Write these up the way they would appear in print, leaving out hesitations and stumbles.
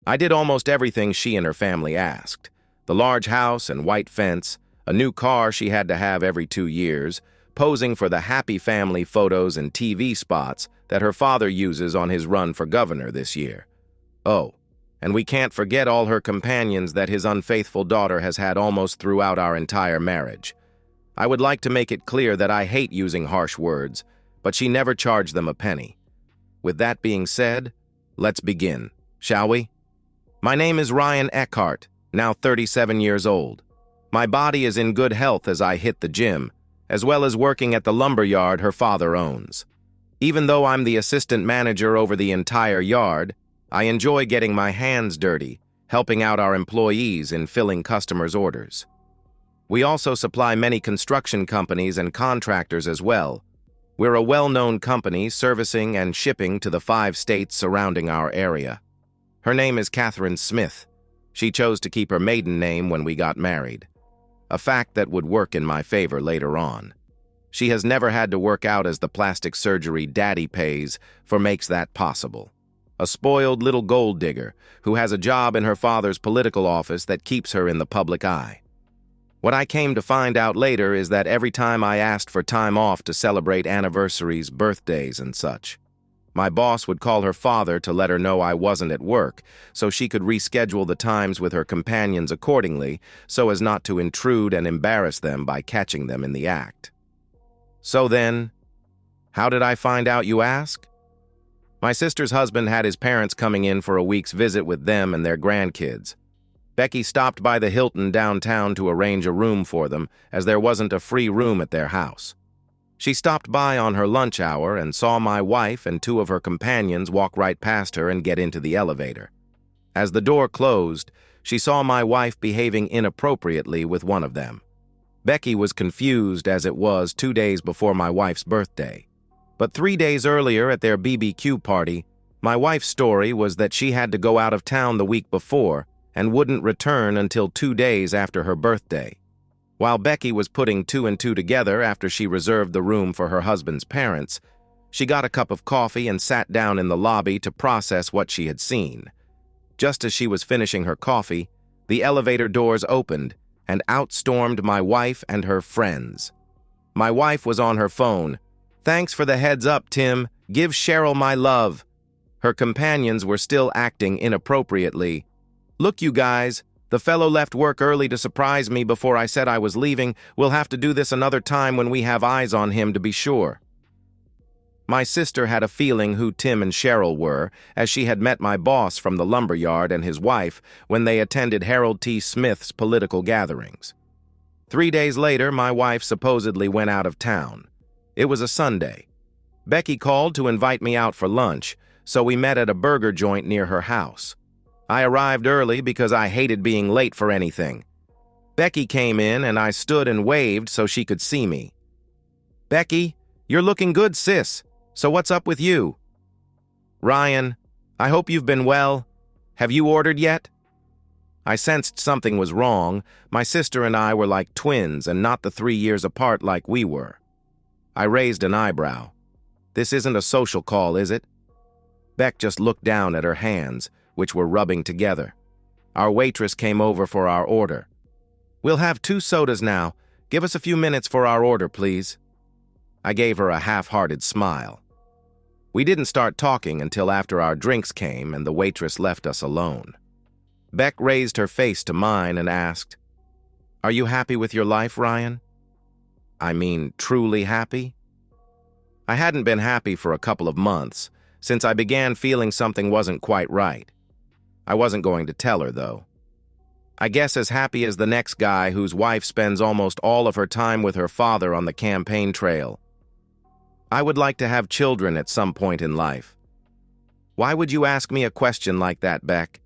I did almost everything she and her family asked. The large house and white fence, a new car she had to have every 2 years, posing for the happy family photos and TV spots that her father uses on his run for governor this year. Oh, and we can't forget all her companions that his unfaithful daughter has had almost throughout our entire marriage. I would like to make it clear that I hate using harsh words, but she never charged them a penny. With that being said, let's begin, shall we? My name is Ryan Eckhart, now 37 years old. My body is in good health as I hit the gym, as well as working at the lumber yard her father owns. Even though I'm the assistant manager over the entire yard, I enjoy getting my hands dirty, helping out our employees in filling customers' orders. We also supply many construction companies and contractors as well. We're a well-known company servicing and shipping to the 5 states surrounding our area. Her name is Catherine Smith. She chose to keep her maiden name when we got married, a fact that would work in my favor later on. She has never had to work out as the plastic surgery daddy pays for makes that possible. A spoiled little gold digger who has a job in her father's political office that keeps her in the public eye. What I came to find out later is that every time I asked for time off to celebrate anniversaries, birthdays, and such, my boss would call her father to let her know I wasn't at work so she could reschedule the times with her companions accordingly so as not to intrude and embarrass them by catching them in the act. So then, how did I find out, you ask? My sister's husband had his parents coming in for a week's visit with them and their grandkids. Becky stopped by the Hilton downtown to arrange a room for them, as there wasn't a free room at their house. She stopped by on her lunch hour and saw my wife and 2 of her companions walk right past her and get into the elevator. As the door closed, she saw my wife behaving inappropriately with one of them. Becky was confused as it was 2 days before my wife's birthday. But 3 days earlier at their BBQ party, my wife's story was that she had to go out of town the week before and wouldn't return until 2 days after her birthday. While Becky was putting 2 and 2 together after she reserved the room for her husband's parents, she got a cup of coffee and sat down in the lobby to process what she had seen. Just as she was finishing her coffee, the elevator doors opened and out stormed my wife and her friends. My wife was on her phone. "Thanks for the heads up, Tim. Give Cheryl my love." Her companions were still acting inappropriately. "Look, you guys, the fellow left work early to surprise me before I said I was leaving. We'll have to do this another time when we have eyes on him to be sure." My sister had a feeling who Tim and Cheryl were, as she had met my boss from the lumberyard and his wife when they attended Harold T. Smith's political gatherings. 3 days later, my wife supposedly went out of town. It was a Sunday. Becky called to invite me out for lunch, so we met at a burger joint near her house. I arrived early because I hated being late for anything. Becky came in and I stood and waved so she could see me. "Becky, you're looking good, sis. So what's up with you?" "Ryan, I hope you've been well. Have you ordered yet?" I sensed something was wrong. My sister and I were like twins and not the 3 years apart like we were. I raised an eyebrow. "This isn't a social call, is it?" Beck just looked down at her hands, which were rubbing together. Our waitress came over for our order. "We'll have 2 sodas now. Give us a few minutes for our order, please." I gave her a half-hearted smile. We didn't start talking until after our drinks came and the waitress left us alone. Beck raised her face to mine and asked, "Are you happy with your life, Ryan? I mean, truly happy?" I hadn't been happy for a couple of months, since I began feeling something wasn't quite right. I wasn't going to tell her, though. I guess as happy as the next guy whose wife spends almost all of her time with her father on the campaign trail. I would like to have children at some point in life. Why would you ask me a question like that, Beck?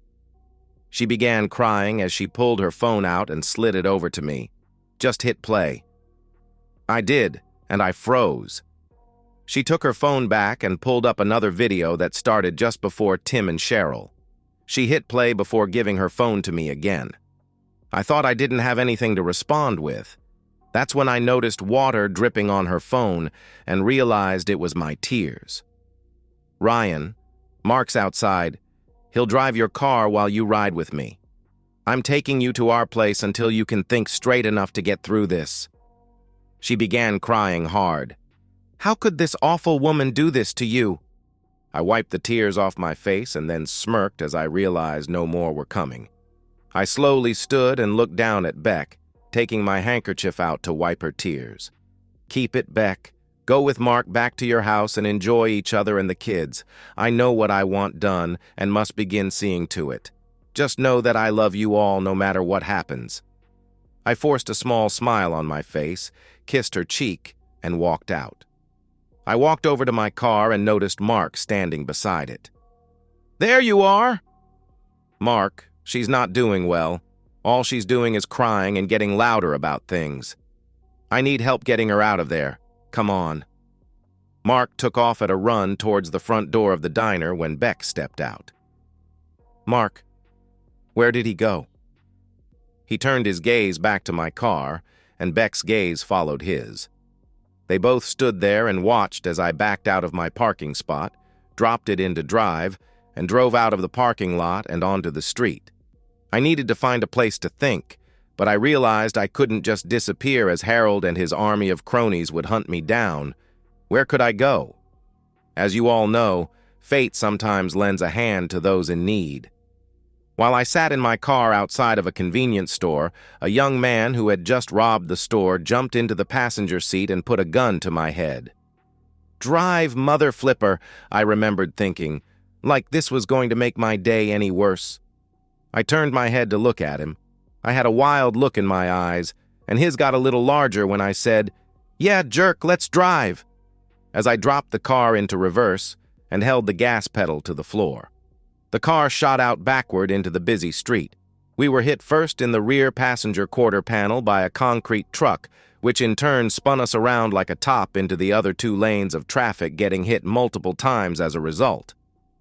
She began crying as she pulled her phone out and slid it over to me. Just hit play. I did, and I froze. She took her phone back and pulled up another video that started just before Tim and Cheryl. She hit play before giving her phone to me again. I thought I didn't have anything to respond with. That's when I noticed water dripping on her phone and realized it was my tears. "Ryan, Mark's outside. He'll drive your car while you ride with me. I'm taking you to our place until you can think straight enough to get through this." She began crying hard. "How could this awful woman do this to you?" I wiped the tears off my face and then smirked as I realized no more were coming. I slowly stood and looked down at Beck, taking my handkerchief out to wipe her tears. "Keep it, Beck. Go with Mark back to your house and enjoy each other and the kids. I know what I want done and must begin seeing to it. Just know that I love you all no matter what happens." I forced a small smile on my face, kissed her cheek, and walked out. I walked over to my car and noticed Mark standing beside it. "There you are!" "Mark, she's not doing well. All she's doing is crying and getting louder about things. I need help getting her out of there. Come on." Mark took off at a run towards the front door of the diner when Beck stepped out. "Mark, where did he go?" He turned his gaze back to my car, and Beck's gaze followed his. They both stood there and watched as I backed out of my parking spot, dropped it into drive, and drove out of the parking lot and onto the street. I needed to find a place to think, but I realized I couldn't just disappear as Harold and his army of cronies would hunt me down. Where could I go? As you all know, fate sometimes lends a hand to those in need. While I sat in my car outside of a convenience store, a young man who had just robbed the store jumped into the passenger seat and put a gun to my head. "Drive, mother flipper," I remembered thinking, like this was going to make my day any worse. I turned my head to look at him. I had a wild look in my eyes, and his got a little larger when I said, "Yeah, jerk, let's drive," as I dropped the car into reverse and held the gas pedal to the floor. The car shot out backward into the busy street. We were hit first in the rear passenger quarter panel by a concrete truck, which in turn spun us around like a top into the other 2 lanes of traffic, getting hit multiple times as a result.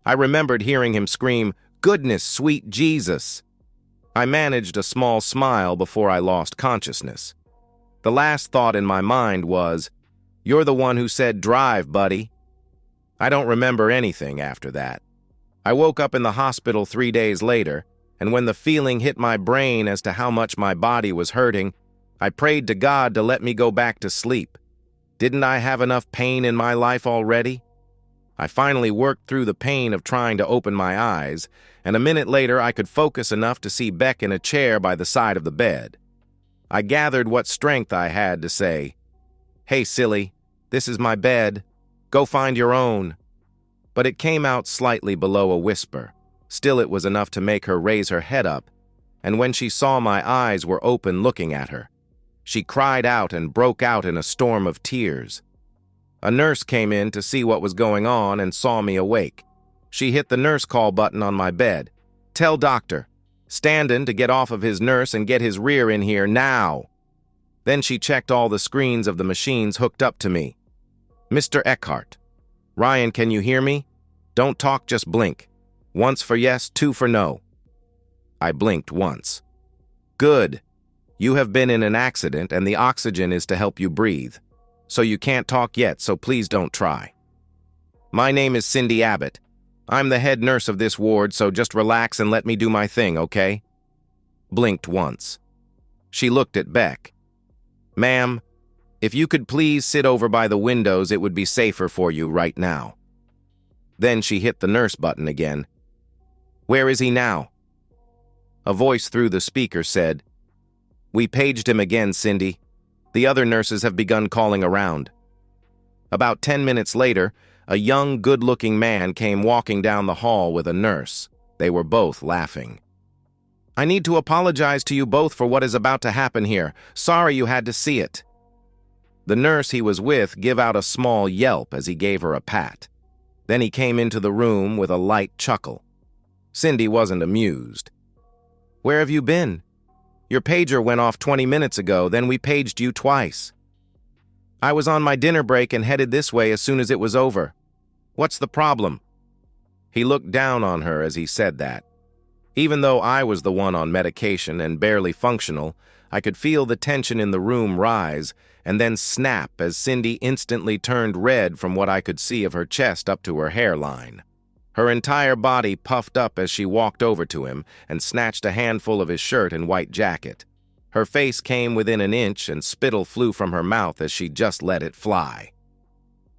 I remembered hearing him scream, "Goodness, sweet Jesus!" I managed a small smile before I lost consciousness. The last thought in my mind was, "You're the one who said drive, buddy." I don't remember anything after that. I woke up in the hospital 3 days later, and when the feeling hit my brain as to how much my body was hurting, I prayed to God to let me go back to sleep. Didn't I have enough pain in my life already? I finally worked through the pain of trying to open my eyes, and a minute later I could focus enough to see Beck in a chair by the side of the bed. I gathered what strength I had to say, "Hey, silly, this is my bed. Go find your own." But it came out slightly below a whisper. Still, it was enough to make her raise her head up, and when she saw my eyes were open looking at her, she cried out and broke out in a storm of tears. A nurse came in to see what was going on and saw me awake. She hit the nurse call button on my bed. "Tell doctor Standen to get off of his nurse and get his rear in here now." Then she checked all the screens of the machines hooked up to me. "Mr. Eckhart. Ryan, can you hear me? Don't talk, just blink. 1 for yes, 2 for no." I blinked once. "Good. You have been in an accident and the oxygen is to help you breathe. So you can't talk yet, so please don't try. My name is Cindy Abbott. I'm the head nurse of this ward, so just relax and let me do my thing, okay?" Blinked once. She looked at Beck. "Ma'am, if you could please sit over by the windows, it would be safer for you right now." Then she hit the nurse button again. "Where is he now?" A voice through the speaker said, "We paged him again, Cindy. The other nurses have begun calling around." About 10 minutes later, a young, good-looking man came walking down the hall with a nurse. They were both laughing. "I need to apologize to you both for what is about to happen here. Sorry you had to see it." The nurse he was with gave out a small yelp as he gave her a pat. Then he came into the room with a light chuckle. Cindy wasn't amused. "Where have you been? Your pager went off 20 minutes ago, then we paged you twice." "I was on my dinner break and headed this way as soon as it was over. What's the problem?" He looked down on her as he said that. Even though I was the one on medication and barely functional, I could feel the tension in the room rise and then snap as Cindy instantly turned red from what I could see of her chest up to her hairline. Her entire body puffed up as she walked over to him and snatched a handful of his shirt and white jacket. Her face came within an inch and spittle flew from her mouth as she just let it fly.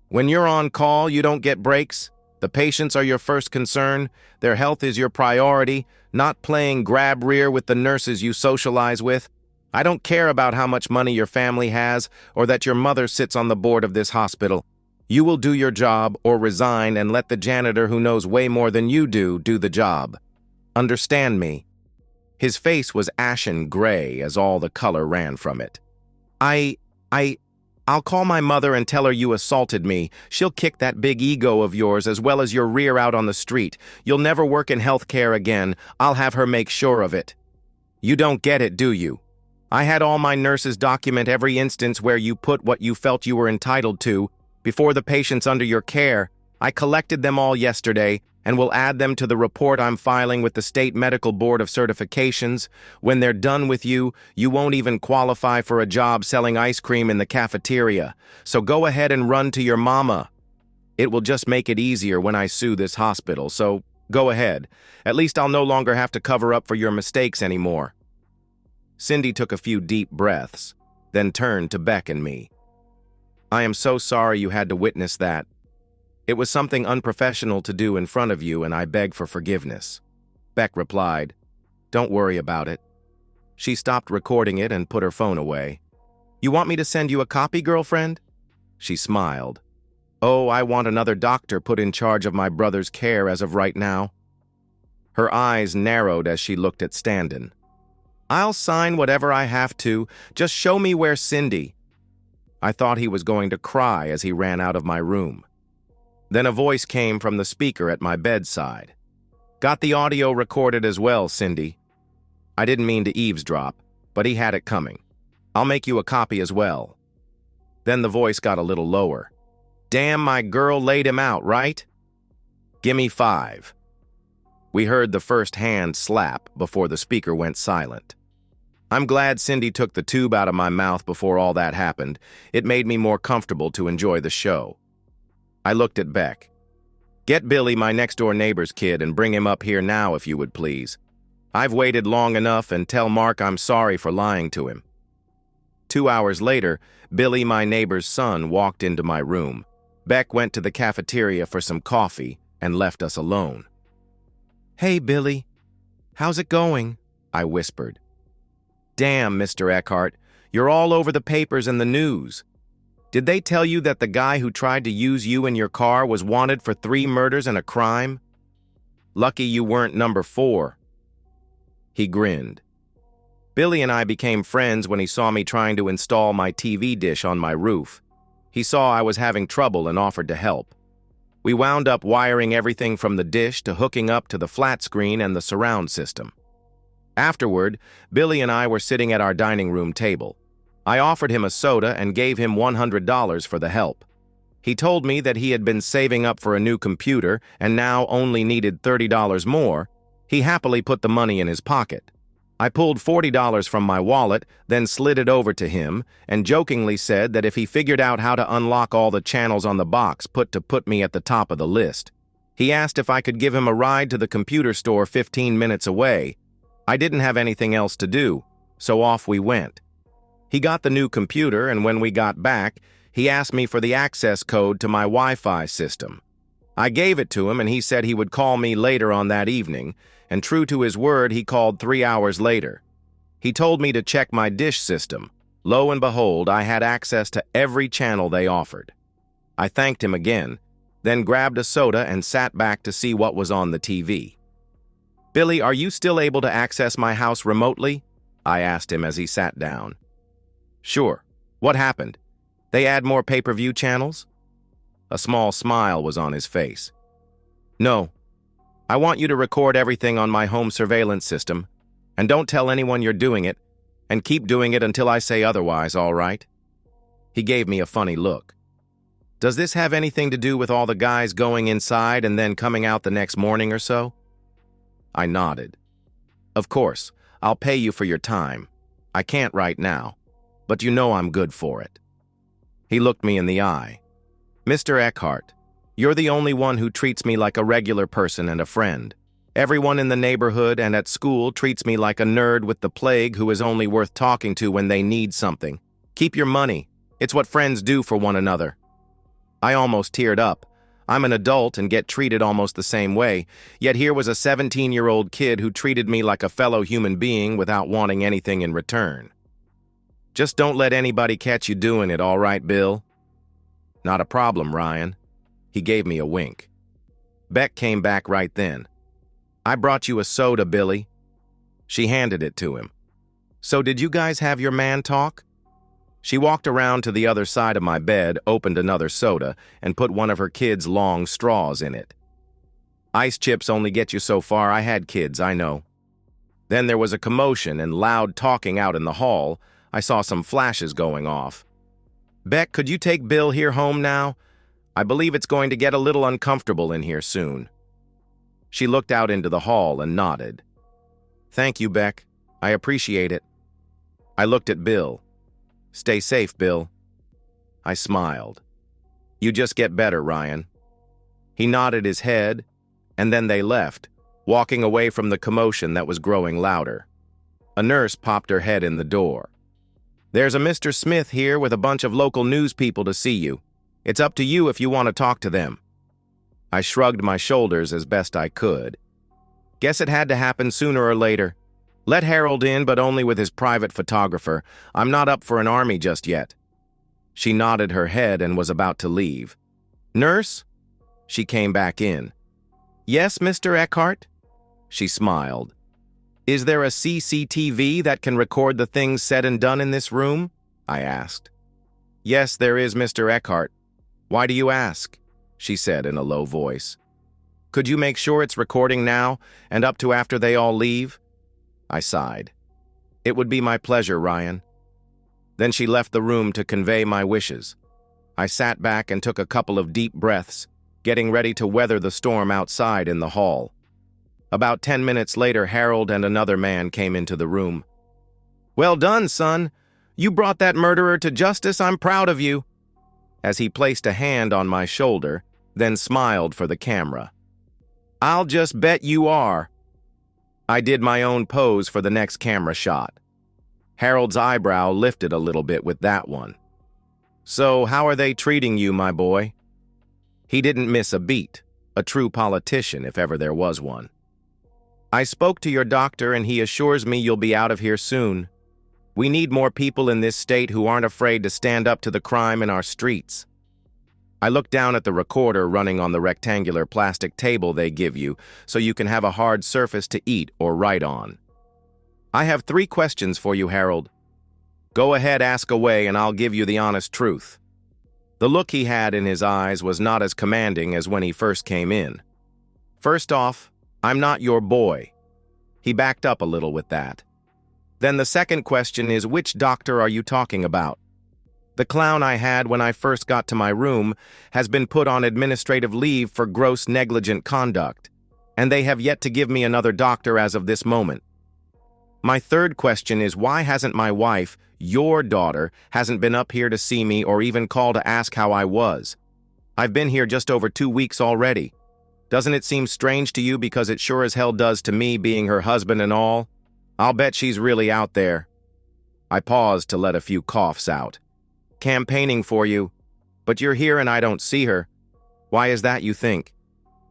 When you're on call, you don't get breaks. The patients are your first concern. Their health is your priority, not playing grab rear with the nurses you socialize with. I don't care about how much money your family has or that your mother sits on the board of this hospital. You will do your job or resign and let the janitor who knows way more than you do the job. Understand me? His face was ashen gray as all the color ran from it. I'll call my mother and tell her you assaulted me. She'll kick that big ego of yours as well as your rear out on the street. You'll never work in healthcare again. I'll have her make sure of it. You don't get it, do you? I had all my nurses document every instance where you put what you felt you were entitled to before the patients under your care. I collected them all yesterday and will add them to the report I'm filing with the State Medical Board of Certifications. When they're done with you, you won't even qualify for a job selling ice cream in the cafeteria. So go ahead and run to your mama. It will just make it easier when I sue this hospital, so go ahead. At least I'll no longer have to cover up for your mistakes anymore. Cindy took a few deep breaths, then turned to Beck and me. I am so sorry you had to witness that. It was something unprofessional to do in front of you, and I beg for forgiveness. Beck replied, Don't worry about it. She stopped recording it and put her phone away. You want me to send you a copy, girlfriend? She smiled. Oh, I want another doctor put in charge of my brother's care as of right now. Her eyes narrowed as she looked at Standen. I'll sign whatever I have to. Just show me where Cindy. I thought he was going to cry as he ran out of my room. Then a voice came from the speaker at my bedside. Got the audio recorded as well, Cindy. I didn't mean to eavesdrop, but he had it coming. I'll make you a copy as well. Then the voice got a little lower. Damn, my girl laid him out, right? Gimme 5. We heard the first hand slap before the speaker went silent. I'm glad Cindy took the tube out of my mouth before all that happened. It made me more comfortable to enjoy the show. I looked at Beck. Get Billy, my next-door neighbor's kid, and bring him up here now, if you would please. I've waited long enough, and tell Mark I'm sorry for lying to him. 2 hours later, Billy, my neighbor's son, walked into my room. Beck went to the cafeteria for some coffee and left us alone. Hey, Billy. How's it going? I whispered. Damn, Mr. Eckhart, you're all over the papers and the news. Did they tell you that the guy who tried to use you in your car was wanted for 3 murders and a crime? Lucky you weren't number 4. He grinned. Billy and I became friends when he saw me trying to install my TV dish on my roof. He saw I was having trouble and offered to help. We wound up wiring everything from the dish to hooking up to the flat screen and the surround system. Afterward, Billy and I were sitting at our dining room table. I offered him a soda and gave him $100 for the help. He told me that he had been saving up for a new computer and now only needed $30 more. He happily put the money in his pocket. I pulled $40 from my wallet, then slid it over to him, and jokingly said that if he figured out how to unlock all the channels on the box put me at the top of the list. He asked if I could give him a ride to the computer store 15 minutes away. I didn't have anything else to do, so off we went. He got the new computer, and when we got back, he asked me for the access code to my Wi-Fi system. I gave it to him, and he said he would call me later on that evening, and true to his word, he called 3 hours later. He told me to check my dish system. Lo and behold, I had access to every channel they offered. I thanked him again, then grabbed a soda and sat back to see what was on the TV. Billy, are you still able to access my house remotely? I asked him as he sat down. Sure. What happened? They add more pay-per-view channels? A small smile was on his face. No. I want you to record everything on my home surveillance system, and don't tell anyone you're doing it, and keep doing it until I say otherwise, all right? He gave me a funny look. Does this have anything to do with all the guys going inside and then coming out the next morning or so? I nodded. Of course, I'll pay you for your time. I can't right now, but you know I'm good for it. He looked me in the eye. Mr. Eckhart, You're the only one who treats me like a regular person and a friend. Everyone in the neighborhood and at school treats me like a nerd with the plague who is only worth talking to when they need something. Keep your money. It's what friends do for one another." I almost teared up. I'm an adult and get treated almost the same way, yet here was a 17-year-old kid who treated me like a fellow human being without wanting anything in return. "Just don't let anybody catch you doing it, all right, Bill?" "Not a problem, Ryan." He gave me a wink. Beck came back right then. "I brought you a soda, Billy." She handed it to him. "So did you guys have your man talk?" She walked around to the other side of my bed, opened another soda, and put one of her kids' long straws in it. "Ice chips only get you so far. I had kids, I know." Then there was a commotion and loud talking out in the hall. I saw some flashes going off. "Beck, could you take Bill here home now? I believe it's going to get a little uncomfortable in here soon." She looked out into the hall and nodded. "Thank you, Beck. I appreciate it." I looked at Bill. "Stay safe, Bill." I smiled. "You just get better, Ryan." He nodded his head, and then they left, walking away from the commotion that was growing louder. A nurse popped her head in the door. "There's a Mr. Smith here with a bunch of local news people to see you. It's up to you if you want to talk to them." I shrugged my shoulders as best I could. Guess it had to happen sooner or later. Let Harold in, but only with his private photographer. I'm not up for an army just yet. She nodded her head and was about to leave. "Nurse?" She came back in. "Yes, Mr. Eckhart?" She smiled. "Is there a CCTV that can record the things said and done in this room?" I asked. "Yes, there is, Mr. Eckhart. Why do you ask?" She said in a low voice. "Could you make sure it's recording now and up to after they all leave?" I sighed. "It would be my pleasure, Ryan." Then she left the room to convey my wishes. I sat back and took a couple of deep breaths, getting ready to weather the storm outside in the hall. About 10 minutes later, Harold and another man came into the room. "Well done, son. You brought that murderer to justice. I'm proud of you." As he placed a hand on my shoulder, then smiled for the camera. "I'll just bet you are." I did my own pose for the next camera shot. Harold's eyebrow lifted a little bit with that one. "So, how are they treating you, my boy?" He didn't miss a beat, a true politician if ever there was one. "I spoke to your doctor and he assures me you'll be out of here soon. We need more people in this state who aren't afraid to stand up to the crime in our streets." I looked down at the recorder running on the rectangular plastic table they give you so you can have a hard surface to eat or write on. "I have 3 questions for you, Harold. Go ahead, ask away, and I'll give you the honest truth." The look he had in his eyes was not as commanding as when he first came in. "First off, I'm not your boy." He backed up a little with that. "Then the second question is, which doctor are you talking about? The clown I had when I first got to my room has been put on administrative leave for gross negligent conduct, and they have yet to give me another doctor as of this moment. My third question is, why hasn't my wife, your daughter, hasn't been up here to see me or even call to ask how I was? I've been here just over 2 weeks already. Doesn't it seem strange to you because it sure as hell does to me, being her husband and all? I'll bet she's really out there." I paused to let a few coughs out. "Campaigning for you, but you're here and I don't see her. Why is that, you think?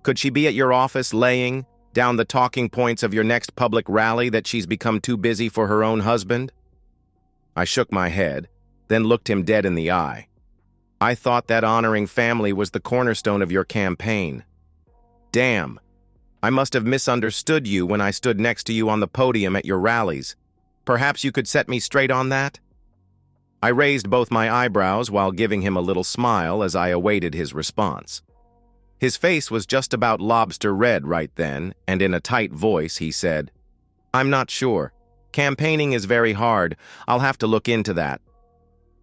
Could she be at your office laying down the talking points of your next public rally that she's become too busy for her own husband?" I shook my head, then looked him dead in the eye. "I thought that honoring family was the cornerstone of your campaign. Damn, I must have misunderstood you when I stood next to you on the podium at your rallies. Perhaps you could set me straight on that?" I raised both my eyebrows while giving him a little smile as I awaited his response. His face was just about lobster red right then, and in a tight voice he said, "I'm not sure. Campaigning is very hard. I'll have to look into that."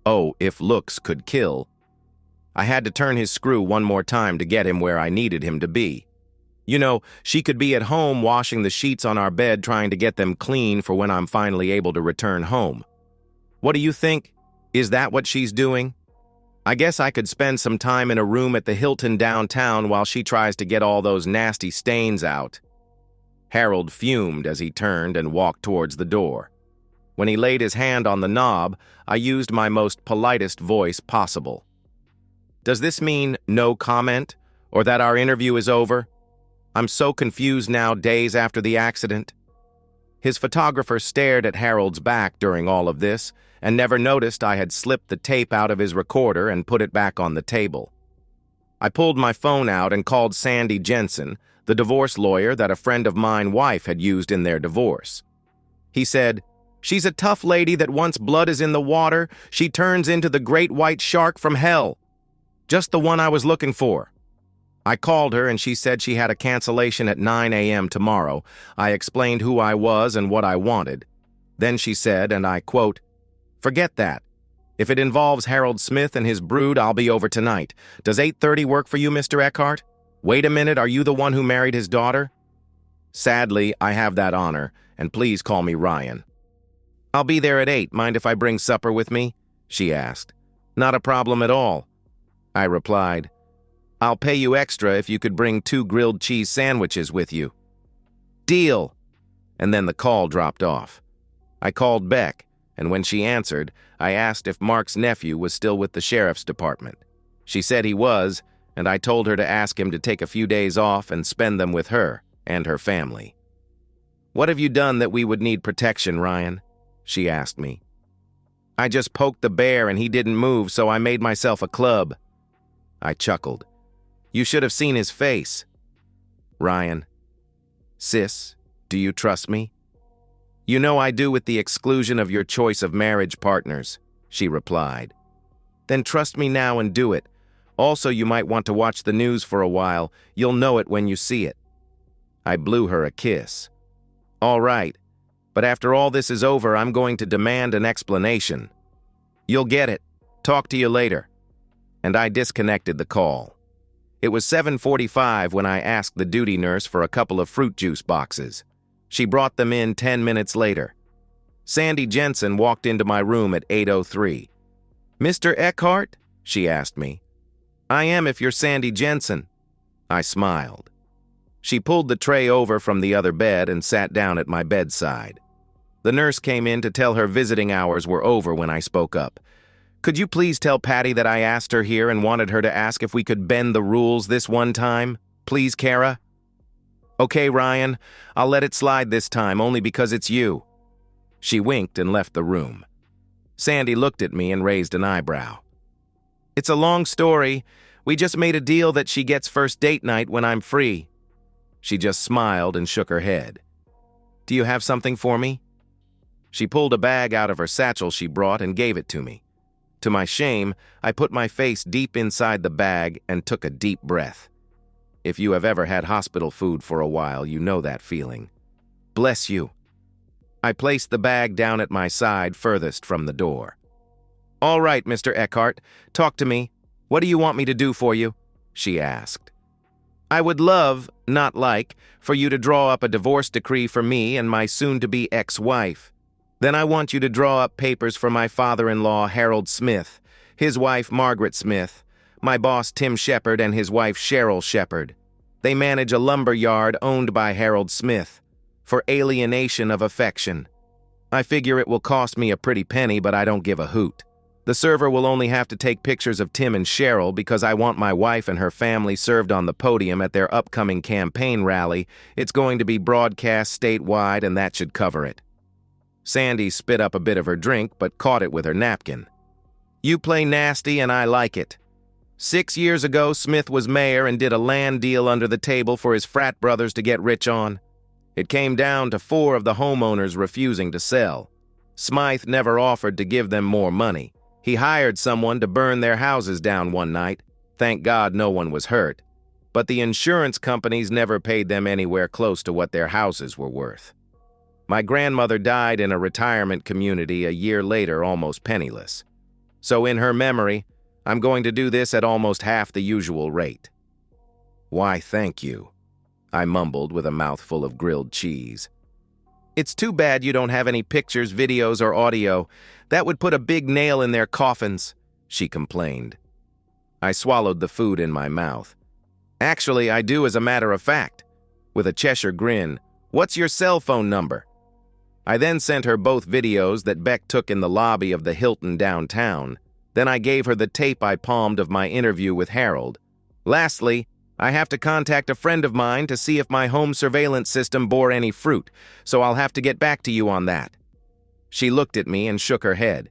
Oh, if looks could kill. I had to turn his screw one more time to get him where I needed him to be. You know, she could be at home washing the sheets on our bed trying to get them clean for when I'm finally able to return home. What do you think? Is that what she's doing? I guess I could spend some time in a room at the Hilton downtown while she tries to get all those nasty stains out. Harold fumed as he turned and walked towards the door. When he laid his hand on the knob, I used my most politest voice possible. Does this mean no comment, or that our interview is over? I'm so confused now, days after the accident. His photographer stared at Harold's back during all of this and never noticed I had slipped the tape out of his recorder and put it back on the table. I pulled my phone out and called Sandy Jensen, the divorce lawyer that a friend of mine's wife had used in their divorce. He said, "She's a tough lady that once blood is in the water, she turns into the great white shark from hell. Just the one I was looking for." I called her and she said she had a cancellation at 9 a.m. tomorrow. I explained who I was and what I wanted. Then she said, and I quote, "Forget that. If it involves Harold Smith and his brood, I'll be over tonight. Does 8:30 work for you, Mr. Eckhart? Wait a minute, are you the one who married his daughter?" "Sadly, I have that honor, and please call me Ryan." "I'll be there at 8. Mind if I bring supper with me?" she asked. "Not a problem at all," I replied. "I'll pay you extra if you could bring 2 grilled cheese sandwiches with you." "Deal." And then the call dropped off. I called Beck, and when she answered, I asked if Mark's nephew was still with the sheriff's department. She said he was, and I told her to ask him to take a few days off and spend them with her and her family. "What have you done that we would need protection, Ryan?" she asked me. "I just poked the bear and he didn't move, so I made myself a club." I chuckled. "You should have seen his face." "Ryan, sis, do you trust me?" "You know I do, with the exclusion of your choice of marriage partners," she replied. "Then trust me now and do it. Also, you might want to watch the news for a while. You'll know it when you see it." I blew her a kiss. "All right, but after all this is over, I'm going to demand an explanation." "You'll get it. Talk to you later." And I disconnected the call. It was 7:45 when I asked the duty nurse for a couple of fruit juice boxes. She brought them in 10 minutes later. Sandy Jensen walked into my room at 8:03. "Mr. Eckhart?" she asked me. "I am, if you're Sandy Jensen." I smiled. She pulled the tray over from the other bed and sat down at my bedside. The nurse came in to tell her visiting hours were over when I spoke up. "Could you please tell Patty that I asked her here and wanted her to ask if we could bend the rules this one time? Please, Kara?" "Okay, Ryan, I'll let it slide this time, only because it's you." She winked and left the room. Sandy looked at me and raised an eyebrow. "It's a long story. We just made a deal that she gets first date night when I'm free." She just smiled and shook her head. "Do you have something for me?" She pulled a bag out of her satchel she brought and gave it to me. To my shame, I put my face deep inside the bag and took a deep breath. If you have ever had hospital food for a while, you know that feeling. "Bless you." I placed the bag down at my side furthest from the door. "All right, Mr. Eckhart, talk to me. What do you want me to do for you?" she asked. "I would love, not like, for you to draw up a divorce decree for me and my soon-to-be ex-wife. Then I want you to draw up papers for my father-in-law, Harold Smith, his wife, Margaret Smith, my boss, Tim Shepard, and his wife, Cheryl Shepard. They manage a lumber yard owned by Harold Smith, for alienation of affection. I figure it will cost me a pretty penny, but I don't give a hoot. The server will only have to take pictures of Tim and Cheryl because I want my wife and her family served on the podium at their upcoming campaign rally. It's going to be broadcast statewide, and that should cover it." Sandy spit up a bit of her drink, but caught it with her napkin. "You play nasty, and I like it. 6 years ago, Smith was mayor and did a land deal under the table for his frat brothers to get rich on. It came down to 4 of the homeowners refusing to sell. Smythe never offered to give them more money. He hired someone to burn their houses down one night. Thank God no one was hurt. But the insurance companies never paid them anywhere close to what their houses were worth. My grandmother died in a retirement community a year later, almost penniless. So in her memory, I'm going to do this at almost half the usual rate." "Why, thank you," I mumbled with a mouthful of grilled cheese. "It's too bad you don't have any pictures, videos, or audio. That would put a big nail in their coffins," she complained. I swallowed the food in my mouth. Actually, I do as a matter of fact. With a Cheshire grin, what's your cell phone number? I then sent her both videos that Beck took in the lobby of the Hilton downtown. Then I gave her the tape I palmed of my interview with Harold. Lastly, I have to contact a friend of mine to see if my home surveillance system bore any fruit, so I'll have to get back to you on that. She looked at me and shook her head.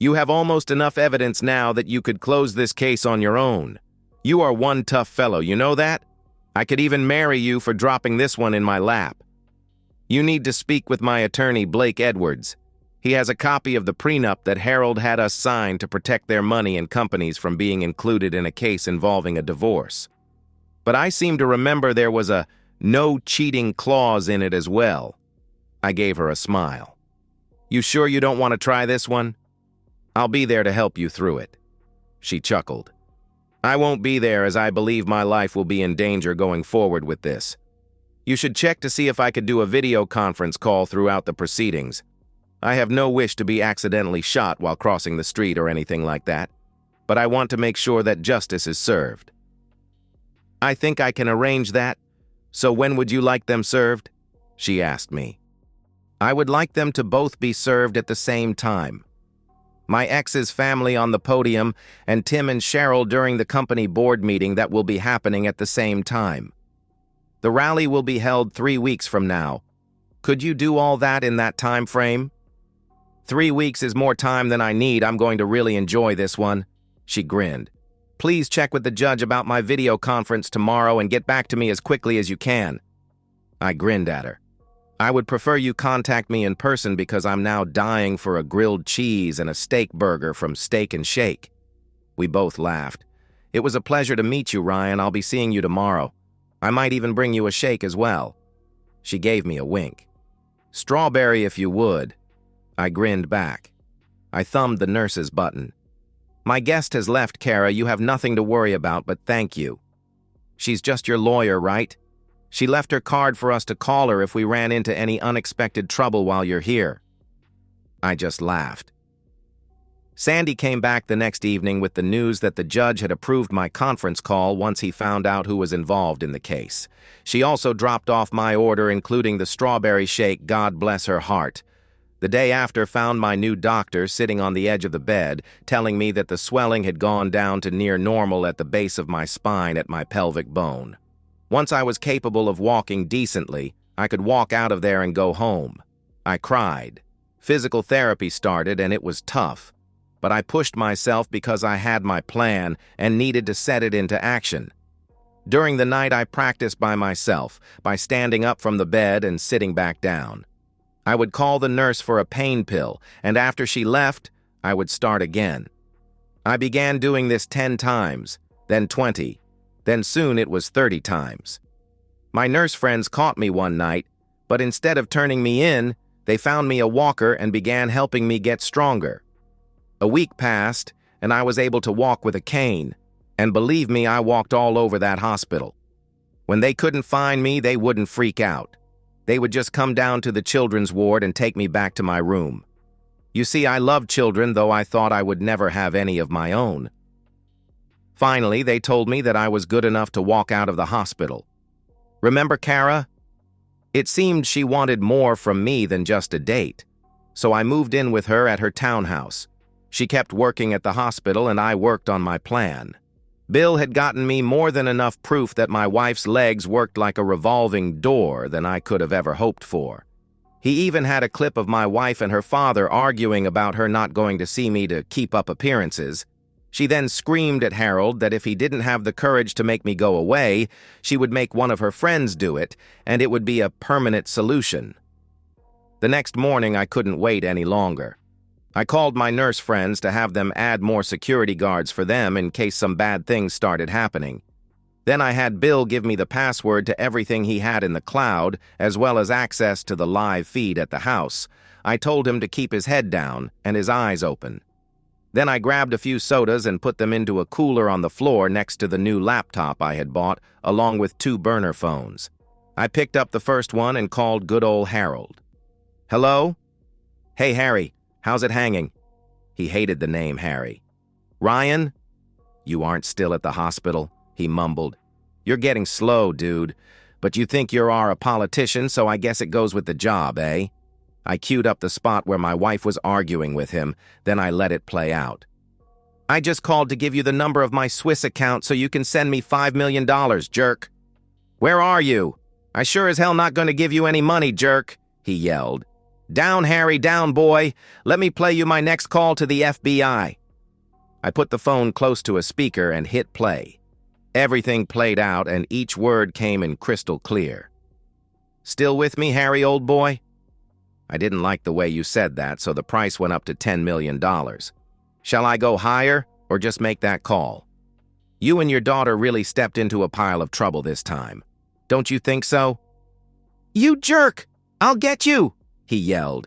You have almost enough evidence now that you could close this case on your own. You are one tough fellow, you know that? I could even marry you for dropping this one in my lap. You need to speak with my attorney, Blake Edwards. He has a copy of the prenup that Harold had us sign to protect their money and companies from being included in a case involving a divorce. But I seem to remember there was a no cheating clause in it as well. I gave her a smile. You sure you don't want to try this one? I'll be there to help you through it. She chuckled. I won't be there as I believe my life will be in danger going forward with this. You should check to see if I could do a video conference call throughout the proceedings. I have no wish to be accidentally shot while crossing the street or anything like that, but I want to make sure that justice is served. I think I can arrange that. So when would you like them served? She asked me. I would like them to both be served at the same time. My ex's family on the podium and Tim and Cheryl during the company board meeting that will be happening at the same time. The rally will be held 3 weeks from now. Could you do all that in that time frame? 3 weeks is more time than I need. I'm going to really enjoy this one. She grinned. Please check with the judge about my video conference tomorrow and get back to me as quickly as you can. I grinned at her. I would prefer you contact me in person because I'm now dying for a grilled cheese and a steak burger from Steak and Shake. We both laughed. It was a pleasure to meet you, Ryan. I'll be seeing you tomorrow. I might even bring you a shake as well. She gave me a wink. Strawberry if you would. I grinned back. I thumbed the nurse's button. My guest has left, Kara. You have nothing to worry about, but thank you. She's just your lawyer, right? She left her card for us to call her if we ran into any unexpected trouble while you're here. I just laughed. Sandy came back the next evening with the news that the judge had approved my conference call once he found out who was involved in the case. She also dropped off my order, including the strawberry shake, God bless her heart. The day after, found my new doctor sitting on the edge of the bed, telling me that the swelling had gone down to near normal at the base of my spine at my pelvic bone. Once I was capable of walking decently, I could walk out of there and go home. I cried. Physical therapy started and it was tough, but I pushed myself because I had my plan and needed to set it into action. During the night, I practiced by myself, by standing up from the bed and sitting back down. I would call the nurse for a pain pill, and after she left, I would start again. I began doing this 10 times, then 20, then soon it was 30 times. My nurse friends caught me one night, but instead of turning me in, they found me a walker and began helping me get stronger. A week passed, and I was able to walk with a cane, and believe me, I walked all over that hospital. When they couldn't find me, they wouldn't freak out. They would just come down to the children's ward and take me back to my room. You see, I loved children, though I thought I would never have any of my own. Finally, they told me that I was good enough to walk out of the hospital. Remember Kara? It seemed she wanted more from me than just a date, so I moved in with her at her townhouse. She kept working at the hospital and I worked on my plan. Bill had gotten me more than enough proof that my wife's legs worked like a revolving door than I could have ever hoped for. He even had a clip of my wife and her father arguing about her not going to see me to keep up appearances. She then screamed at Harold that if he didn't have the courage to make me go away, she would make one of her friends do it, and it would be a permanent solution. The next morning, I couldn't wait any longer. I called my nurse friends to have them add more security guards for them in case some bad things started happening. Then I had Bill give me the password to everything he had in the cloud, as well as access to the live feed at the house. I told him to keep his head down and his eyes open. Then I grabbed a few sodas and put them into a cooler on the floor next to the new laptop I had bought, along with 2 burner phones. I picked up the first one and called good old Harold. Hello? Hey, Harry. How's it hanging? He hated the name Harry. Ryan? You aren't still at the hospital, he mumbled. You're getting slow, dude. But you think you are a politician, so I guess it goes with the job, eh? I queued up the spot where my wife was arguing with him, then I let it play out. I just called to give you the number of my Swiss account so you can send me $5 million, jerk. Where are you? I sure as hell not going to give you any money, jerk, he yelled. Down, Harry, down, boy. Let me play you my next call to the FBI. I put the phone close to a speaker and hit play. Everything played out and each word came in crystal clear. Still with me, Harry, old boy? I didn't like the way you said that, so the price went up to $10 million. Shall I go higher or just make that call? You and your daughter really stepped into a pile of trouble this time. Don't you think so? You jerk! I'll get you! He yelled.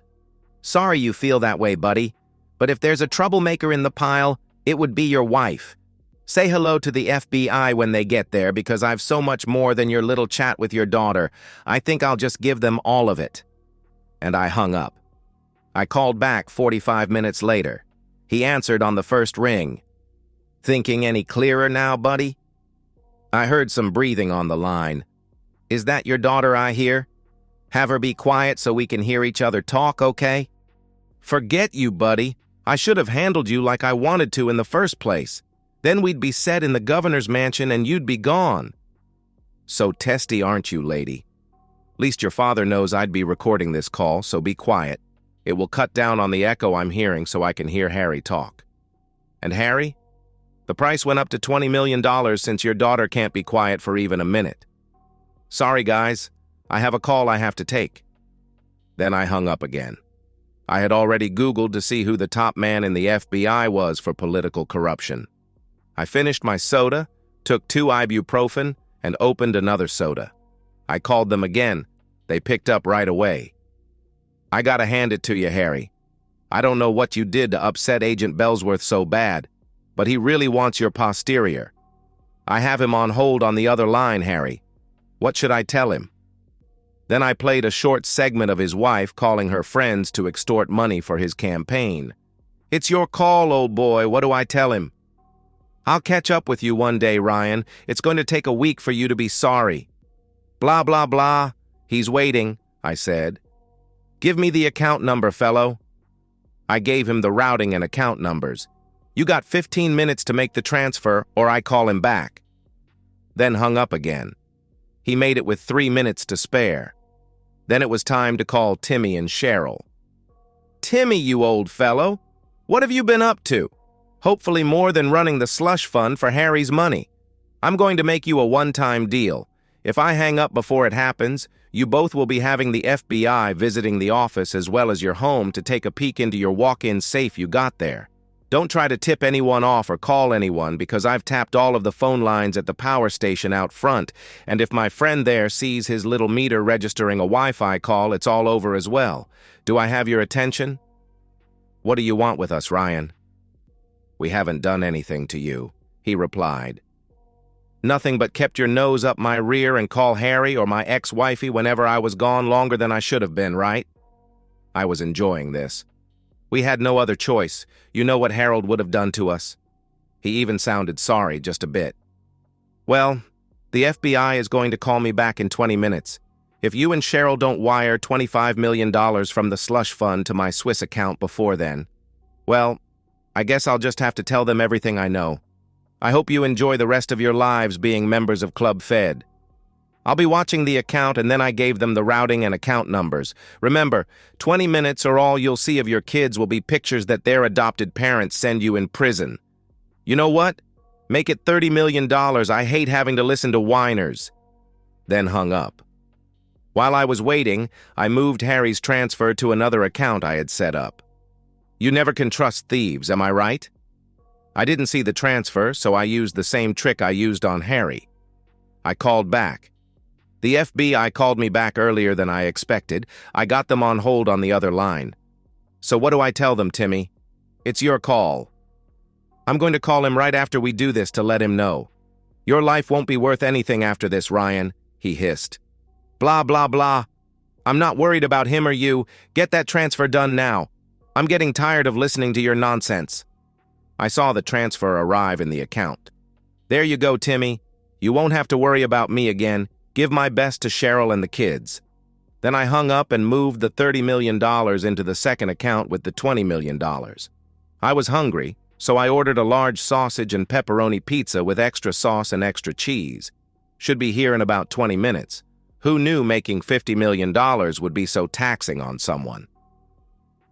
Sorry you feel that way, buddy, but if there's a troublemaker in the pile, it would be your wife. Say hello to the FBI when they get there because I've so much more than your little chat with your daughter. I think I'll just give them all of it. And I hung up. I called back 45 minutes later. He answered on the first ring. Thinking any clearer now, buddy? I heard some breathing on the line. Is that your daughter I hear? Have her be quiet so we can hear each other talk, okay? Forget you, buddy. I should have handled you like I wanted to in the first place. Then we'd be set in the governor's mansion and you'd be gone. So testy, aren't you, lady? Least your father knows I'd be recording this call, so be quiet. It will cut down on the echo I'm hearing so I can hear Harry talk. And Harry? The price went up to $20 million since your daughter can't be quiet for even a minute. Sorry, guys. I have a call I have to take. Then I hung up again. I had already Googled to see who the top man in the FBI was for political corruption. I finished my soda, took 2 ibuprofen, and opened another soda. I called them again. They picked up right away. I gotta hand it to you, Harry. I don't know what you did to upset Agent Bellsworth so bad, but he really wants your posterior. I have him on hold on the other line, Harry. What should I tell him? Then I played a short segment of his wife calling her friends to extort money for his campaign. It's your call, old boy. What do I tell him? I'll catch up with you one day, Ryan. It's going to take a week for you to be sorry. Blah, blah, blah. He's waiting, I said. Give me the account number, fellow. I gave him the routing and account numbers. You got 15 minutes to make the transfer, or I call him back. Then hung up again. He made it with 3 minutes to spare. Then it was time to call Timmy and Cheryl. Timmy, you old fellow, what have you been up to? Hopefully more than running the slush fund for Harry's money. I'm going to make you a one-time deal. If I hang up before it happens, you both will be having the FBI visiting the office as well as your home to take a peek into your walk-in safe you got there. Don't try to tip anyone off or call anyone because I've tapped all of the phone lines at the power station out front, and if my friend there sees his little meter registering a Wi-Fi call, it's all over as well. Do I have your attention? What do you want with us, Ryan? We haven't done anything to you, he replied. Nothing but kept your nose up my rear and call Harry or my ex-wifey whenever I was gone longer than I should have been, right? I was enjoying this. We had no other choice. You know what Harold would have done to us. He even sounded sorry just a bit. Well, the FBI is going to call me back in 20 minutes. If you and Cheryl don't wire $25 million from the slush fund to my Swiss account before then, well, I guess I'll just have to tell them everything I know. I hope you enjoy the rest of your lives being members of Club Fed. I'll be watching the account, and then I gave them the routing and account numbers. Remember, 20 minutes or all you'll see of your kids will be pictures that their adopted parents send you in prison. You know what? Make it $30 million. I hate having to listen to whiners. Then hung up. While I was waiting, I moved Harry's transfer to another account I had set up. You never can trust thieves, am I right? I didn't see the transfer, so I used the same trick I used on Harry. I called back. The FBI called me back earlier than I expected. I got them on hold on the other line. So what do I tell them, Timmy? It's your call. I'm going to call him right after we do this to let him know. Your life won't be worth anything after this, Ryan, he hissed. Blah, blah, blah. I'm not worried about him or you. Get that transfer done now. I'm getting tired of listening to your nonsense. I saw the transfer arrive in the account. There you go, Timmy. You won't have to worry about me again. Give my best to Cheryl and the kids." Then I hung up and moved the $30 million into the second account with the $20 million. I was hungry, so I ordered a large sausage and pepperoni pizza with extra sauce and extra cheese. Should be here in about 20 minutes. Who knew making $50 million would be so taxing on someone?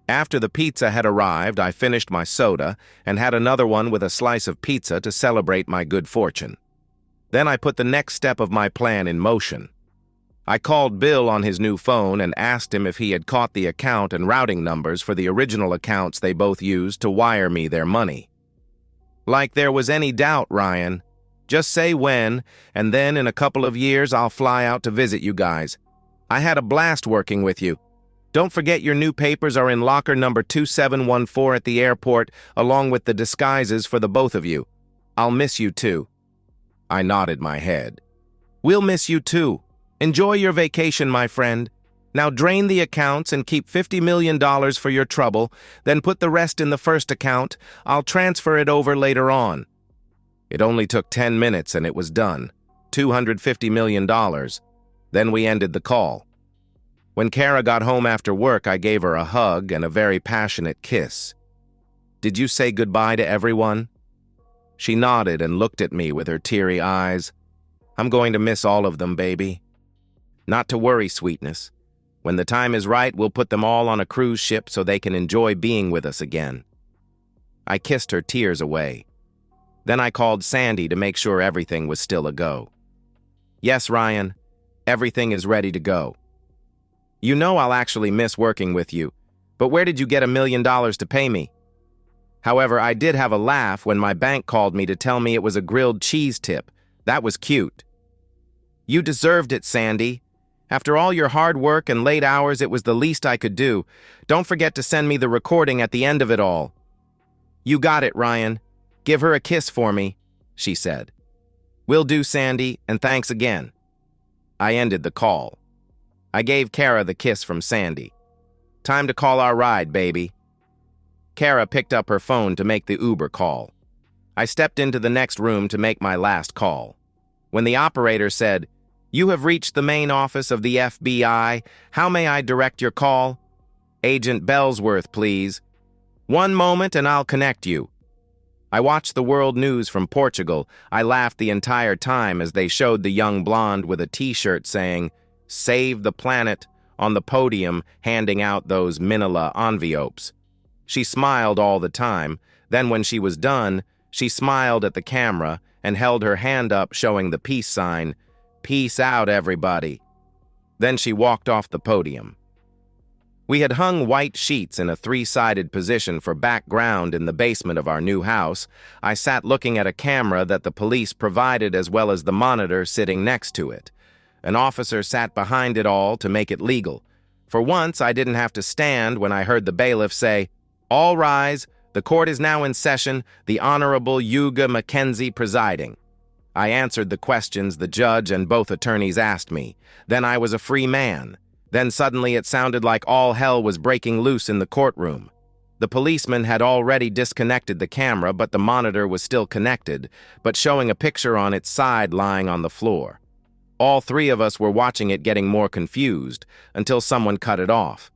After the pizza had arrived, I finished my soda and had another one with a slice of pizza to celebrate my good fortune. Then I put the next step of my plan in motion. I called Bill on his new phone and asked him if he had caught the account and routing numbers for the original accounts they both used to wire me their money. Like there was any doubt, Ryan. Just say when, and then in a couple of years I'll fly out to visit you guys. I had a blast working with you. Don't forget your new papers are in locker number 2714 at the airport, along with the disguises for the both of you. I'll miss you too. I nodded my head. We'll miss you too. Enjoy your vacation, my friend. Now drain the accounts and keep $50 million for your trouble, then put the rest in the first account. I'll transfer it over later on. It only took 10 minutes and it was done. $250 million. Then we ended the call. When Kara got home after work, I gave her a hug and a very passionate kiss. Did you say goodbye to everyone? She nodded and looked at me with her teary eyes. I'm going to miss all of them, baby. Not to worry, sweetness. When the time is right, we'll put them all on a cruise ship so they can enjoy being with us again. I kissed her tears away. Then I called Sandy to make sure everything was still a go. Yes, Ryan, everything is ready to go. You know I'll actually miss working with you, but where did you get $1 million to pay me? However, I did have a laugh when my bank called me to tell me it was a grilled cheese tip. That was cute. You deserved it, Sandy. After all your hard work and late hours, it was the least I could do. Don't forget to send me the recording at the end of it all. You got it, Ryan. Give her a kiss for me, she said. Will do, Sandy, and thanks again. I ended the call. I gave Kara the kiss from Sandy. Time to call our ride, baby. Kara picked up her phone to make the Uber call. I stepped into the next room to make my last call. When the operator said, "You have reached the main office of the FBI. How may I direct your call?" "Agent Bellsworth, please." "One moment and I'll connect you." I watched the world news from Portugal. I laughed the entire time as they showed the young blonde with a t-shirt saying, "Save the planet," on the podium handing out those manila envelopes. She smiled all the time. Then when she was done, she smiled at the camera and held her hand up showing the peace sign. "Peace out, everybody." Then she walked off the podium. We had hung white sheets in a three-sided position for background in the basement of our new house. I sat looking at a camera that the police provided as well as the monitor sitting next to it. An officer sat behind it all to make it legal. For once, I didn't have to stand when I heard the bailiff say, "All rise. The court is now in session. The Honorable Yuga Mackenzie presiding." I answered the questions the judge and both attorneys asked me. Then I was a free man. Then suddenly it sounded like all hell was breaking loose in the courtroom. The policeman had already disconnected the camera, but the monitor was still connected, but showing a picture on its side lying on the floor. All three of us were watching it getting more confused until someone cut it off.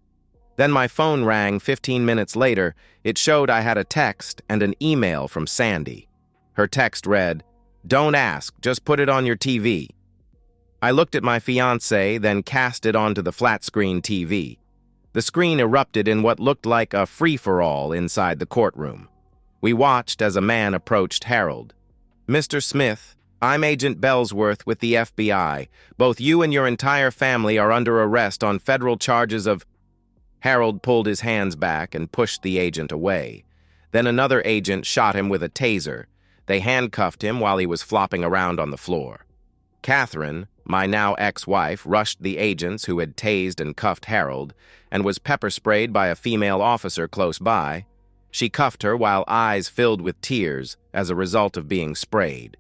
Then my phone rang 15 minutes later. It showed I had a text and an email from Sandy. Her text read, "Don't ask, just put it on your TV." I looked at my fiancé, then cast it onto the flat-screen TV. The screen erupted in what looked like a free-for-all inside the courtroom. We watched as a man approached Harold. "Mr. Smith, I'm Agent Bellsworth with the FBI. Both you and your entire family are under arrest on federal charges of..." Harold pulled his hands back and pushed the agent away. Then another agent shot him with a taser. They handcuffed him while he was flopping around on the floor. Catherine, my now ex-wife, rushed the agents who had tased and cuffed Harold and was pepper-sprayed by a female officer close by. She cuffed her while eyes filled with tears as a result of being sprayed.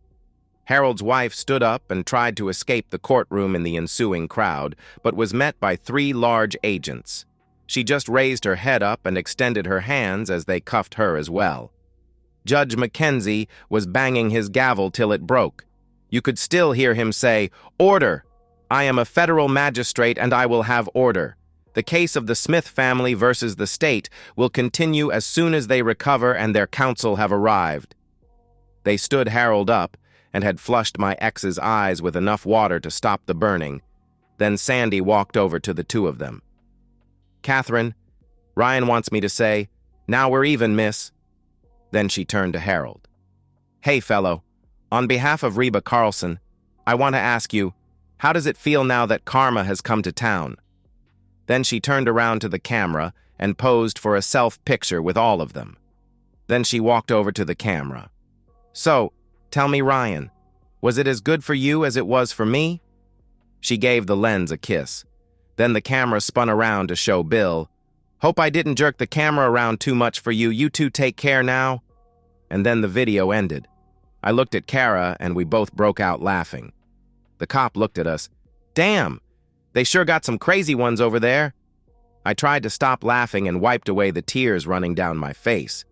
Harold's wife stood up and tried to escape the courtroom in the ensuing crowd, but was met by 3 large agents. She just raised her head up and extended her hands as they cuffed her as well. Judge Mackenzie was banging his gavel till it broke. You could still hear him say, "Order! I am a federal magistrate and I will have order. The case of the Smith family versus the state will continue as soon as they recover and their counsel have arrived." They stood Harold up and had flushed my ex's eyes with enough water to stop the burning. Then Sandy walked over to the two of them. "Catherine, Ryan wants me to say, 'Now we're even, miss.'" Then she turned to Harold. "Hey, fellow, on behalf of Reba Carlson, I want to ask you, how does it feel now that karma has come to town?" Then she turned around to the camera and posed for a self-picture with all of them. Then she walked over to the camera. "So, tell me, Ryan, was it as good for you as it was for me?" She gave the lens a kiss. Then the camera spun around to show Bill. "Hope I didn't jerk the camera around too much for you. You two take care now." And then the video ended. I looked at Kara and we both broke out laughing. The cop looked at us. "Damn, they sure got some crazy ones over there." I tried to stop laughing and wiped away the tears running down my face.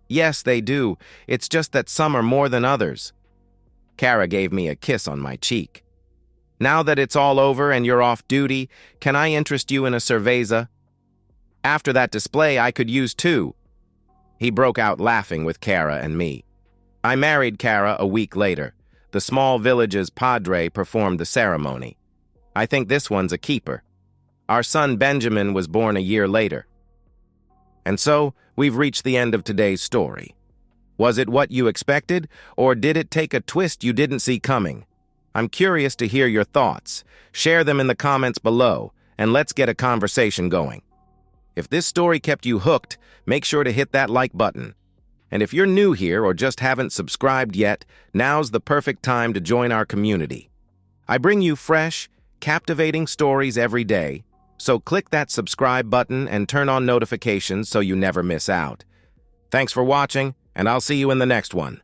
"Yes, they do. It's just that some are more than others." Kara gave me a kiss on my cheek. "Now that it's all over and you're off duty, can I interest you in a cerveza? After that display, I could use two." He broke out laughing with Kara and me. I married Kara a week later. The small village's padre performed the ceremony. I think this one's a keeper. Our son Benjamin was born a year later. And so, we've reached the end of today's story. Was it what you expected, or did it take a twist you didn't see coming? I'm curious to hear your thoughts. Share them in the comments below, and let's get a conversation going. If this story kept you hooked, make sure to hit that like button. And if you're new here or just haven't subscribed yet, now's the perfect time to join our community. I bring you fresh, captivating stories every day, so click that subscribe button and turn on notifications so you never miss out. Thanks for watching, and I'll see you in the next one.